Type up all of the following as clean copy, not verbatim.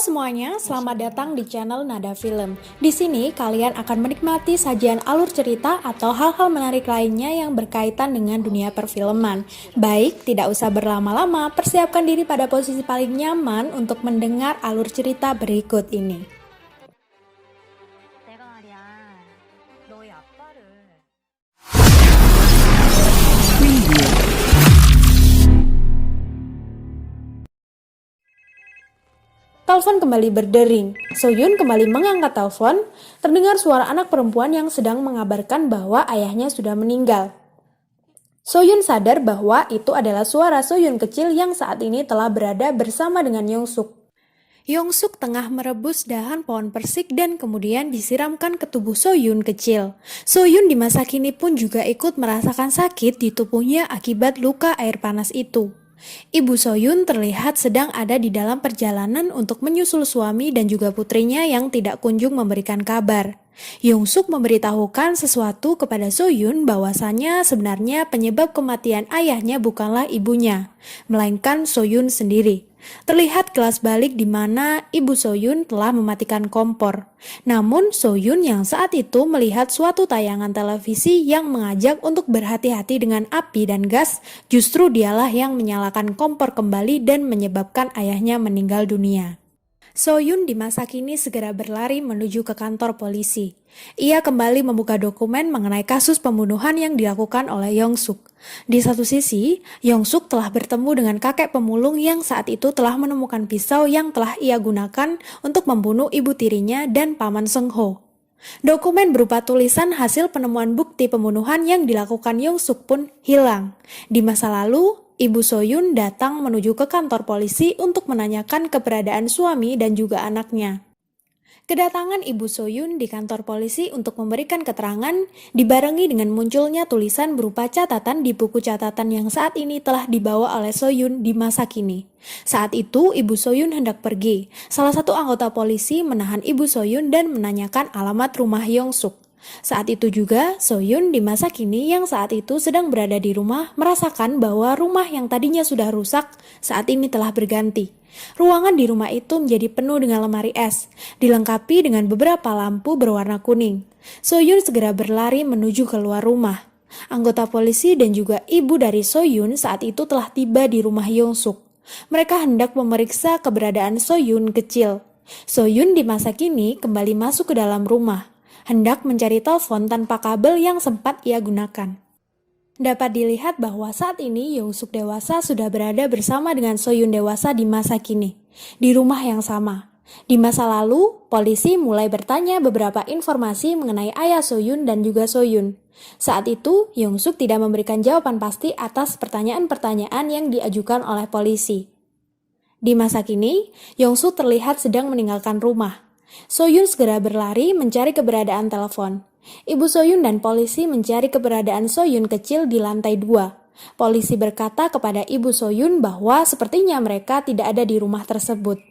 semuanya, selamat datang di channel Nada Film. Di sini kalian akan menikmati sajian alur cerita atau hal-hal menarik lainnya yang berkaitan dengan dunia perfilman. Baik, tidak usah berlama-lama, persiapkan diri pada posisi paling nyaman untuk mendengar alur cerita berikut ini. 내가 말이야, 너희 아빠를. Telepon kembali berdering. Soyun kembali mengangkat telepon. Terdengar suara anak perempuan yang sedang mengabarkan bahwa ayahnya sudah meninggal. Soyun sadar bahwa itu adalah suara Soyun kecil yang saat ini telah berada bersama dengan Yongsuk. Yongsuk tengah merebus dahan pohon persik dan kemudian disiramkan ke tubuh Soyun kecil. Soyun di masa kini pun juga ikut merasakan sakit di tubuhnya akibat luka air panas itu. Ibu Soyun terlihat sedang ada di dalam perjalanan untuk menyusul suami dan juga putrinya yang tidak kunjung memberikan kabar. Yongsuk memberitahukan sesuatu kepada Soyun bahwasannya sebenarnya penyebab kematian ayahnya bukanlah ibunya, melainkan Soyun sendiri. Terlihat kelas balik di mana ibu Soyun telah mematikan kompor. Namun Soyun yang saat itu melihat suatu tayangan televisi yang mengajak untuk berhati-hati dengan api dan gas, justru dialah yang menyalakan kompor kembali dan menyebabkan ayahnya meninggal dunia. Soyun di masa kini segera berlari menuju ke kantor polisi. Ia kembali membuka dokumen mengenai kasus pembunuhan yang dilakukan oleh Yongsuk. Di satu sisi, Yongsuk telah bertemu dengan kakek pemulung yang saat itu telah menemukan pisau yang telah ia gunakan untuk membunuh ibu tirinya dan paman Seungho. Dokumen berupa tulisan hasil penemuan bukti pembunuhan yang dilakukan Yongsuk pun hilang. Di masa lalu, Ibu Soyun datang menuju ke kantor polisi untuk menanyakan keberadaan suami dan juga anaknya. Kedatangan Ibu Soyun di kantor polisi untuk memberikan keterangan dibarengi dengan munculnya tulisan berupa catatan di buku catatan yang saat ini telah dibawa oleh Soyun di masa kini. Saat itu Ibu Soyun hendak pergi. Salah satu anggota polisi menahan Ibu Soyun dan menanyakan alamat rumah Yongsuk. Saat itu juga, Soyun di masa kini yang saat itu sedang berada di rumah merasakan bahwa rumah yang tadinya sudah rusak saat ini telah berganti. Ruangan di rumah itu menjadi penuh dengan lemari es, dilengkapi dengan beberapa lampu berwarna kuning. Soyun segera berlari menuju keluar rumah. Anggota polisi dan juga ibu dari Soyun saat itu telah tiba di rumah Yongsuk. Mereka hendak memeriksa keberadaan Soyun kecil. Soyun di masa kini kembali masuk ke dalam rumah, hendak mencari telepon tanpa kabel yang sempat ia gunakan. Dapat dilihat bahwa saat ini Yongsuk dewasa sudah berada bersama dengan Soyun dewasa di masa kini, di rumah yang sama. Di masa lalu, polisi mulai bertanya beberapa informasi mengenai ayah Soyun dan juga Soyun. Saat itu, Yongsuk tidak memberikan jawaban pasti atas pertanyaan-pertanyaan yang diajukan oleh polisi. Di masa kini, Yongsuk terlihat sedang meninggalkan rumah. Soyun segera berlari mencari keberadaan telepon. Ibu Soyun dan polisi mencari keberadaan Soyun kecil di lantai 2. Polisi berkata kepada Ibu Soyun bahwa sepertinya mereka tidak ada di rumah tersebut.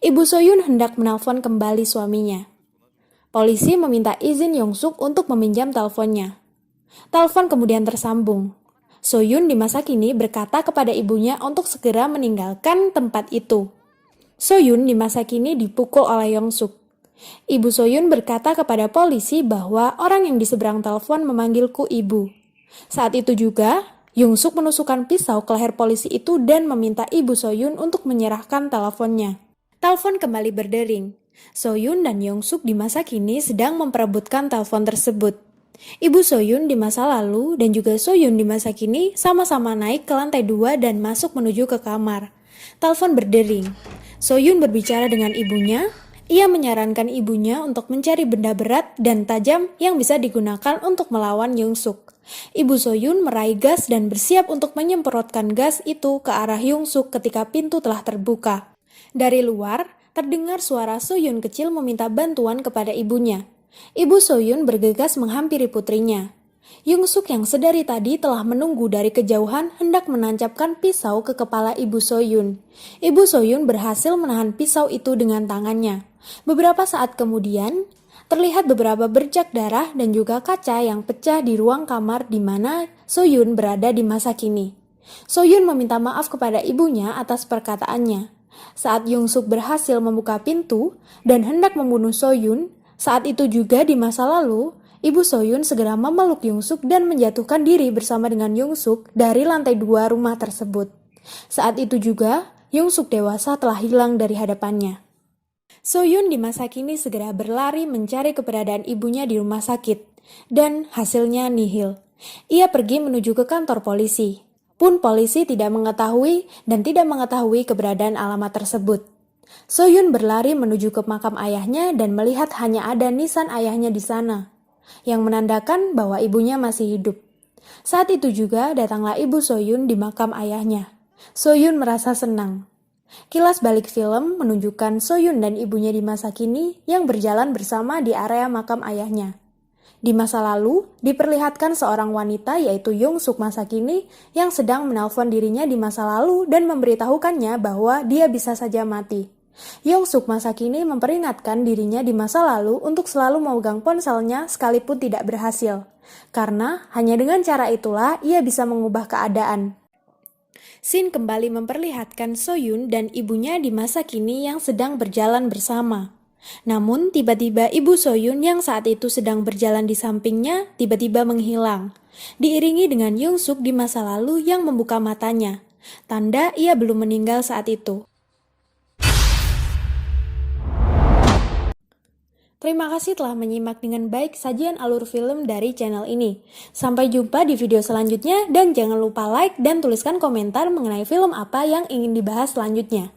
Ibu Soyun hendak menelpon kembali suaminya. Polisi meminta izin Yongsuk untuk meminjam teleponnya. Telepon kemudian tersambung. Soyun di masa kini berkata kepada ibunya untuk segera meninggalkan tempat itu. Soyun di masa kini dipukul oleh Yongsuk. Ibu Soyun berkata kepada polisi bahwa orang yang di seberang telepon memanggilku ibu. Saat itu juga, Yongsuk menusukkan pisau ke leher polisi itu dan meminta Ibu Soyun untuk menyerahkan teleponnya. Telepon kembali berdering. Soyun dan Yongsuk di masa kini sedang memperebutkan telepon tersebut. Ibu Soyun di masa lalu dan juga Soyun di masa kini sama-sama naik ke lantai 2 dan masuk menuju ke kamar. Telepon berdering. Soyun berbicara dengan ibunya. Ia menyarankan ibunya untuk mencari benda berat dan tajam yang bisa digunakan untuk melawan Yongsuk. Ibu Soyun meraih gas dan bersiap untuk menyemprotkan gas itu ke arah Yongsuk ketika pintu telah terbuka. Dari luar, terdengar suara Soyun kecil meminta bantuan kepada ibunya. Ibu Soyun bergegas menghampiri putrinya. Yongsuk yang sedari tadi telah menunggu dari kejauhan hendak menancapkan pisau ke kepala Ibu Soyun. Ibu Soyun berhasil menahan pisau itu dengan tangannya. Beberapa saat kemudian, terlihat beberapa bercak darah dan juga kaca yang pecah di ruang kamar di mana Soyun berada di masa kini. Soyun meminta maaf kepada ibunya atas perkataannya. Saat Young-suk berhasil membuka pintu dan hendak membunuh So-yun, saat itu juga di masa lalu, Ibu So-yun segera memeluk Young-suk dan menjatuhkan diri bersama dengan Young-suk dari lantai 2 rumah tersebut. Saat itu juga, Young-suk dewasa telah hilang dari hadapannya. So-yun di masa kini segera berlari mencari keberadaan ibunya di rumah sakit, dan hasilnya nihil. Ia pergi menuju ke kantor polisi. Pun polisi tidak mengetahui dan tidak mengetahui keberadaan alamat tersebut. So-yun berlari menuju ke makam ayahnya dan melihat hanya ada nisan ayahnya di sana, yang menandakan bahwa ibunya masih hidup. Saat itu juga datanglah ibu So-yun di makam ayahnya. So-yun merasa senang. Kilas balik film menunjukkan So-yun dan ibunya di masa kini yang berjalan bersama di area makam ayahnya. Di masa lalu, diperlihatkan seorang wanita yaitu Young-suk masa kini yang sedang menelpon dirinya di masa lalu dan memberitahukannya bahwa dia bisa saja mati. Young-suk masa kini memperingatkan dirinya di masa lalu untuk selalu memegang ponselnya sekalipun tidak berhasil. Karena hanya dengan cara itulah ia bisa mengubah keadaan. Scene kembali memperlihatkan So-yun dan ibunya di masa kini yang sedang berjalan bersama. Namun tiba-tiba ibu So-yun yang saat itu sedang berjalan di sampingnya tiba-tiba menghilang. Diiringi dengan Young-suk di masa lalu yang membuka matanya. Tanda ia belum meninggal saat itu. Terima kasih telah menyimak dengan baik sajian alur film dari channel ini. Sampai jumpa di video selanjutnya dan jangan lupa like dan tuliskan komentar mengenai film apa yang ingin dibahas selanjutnya.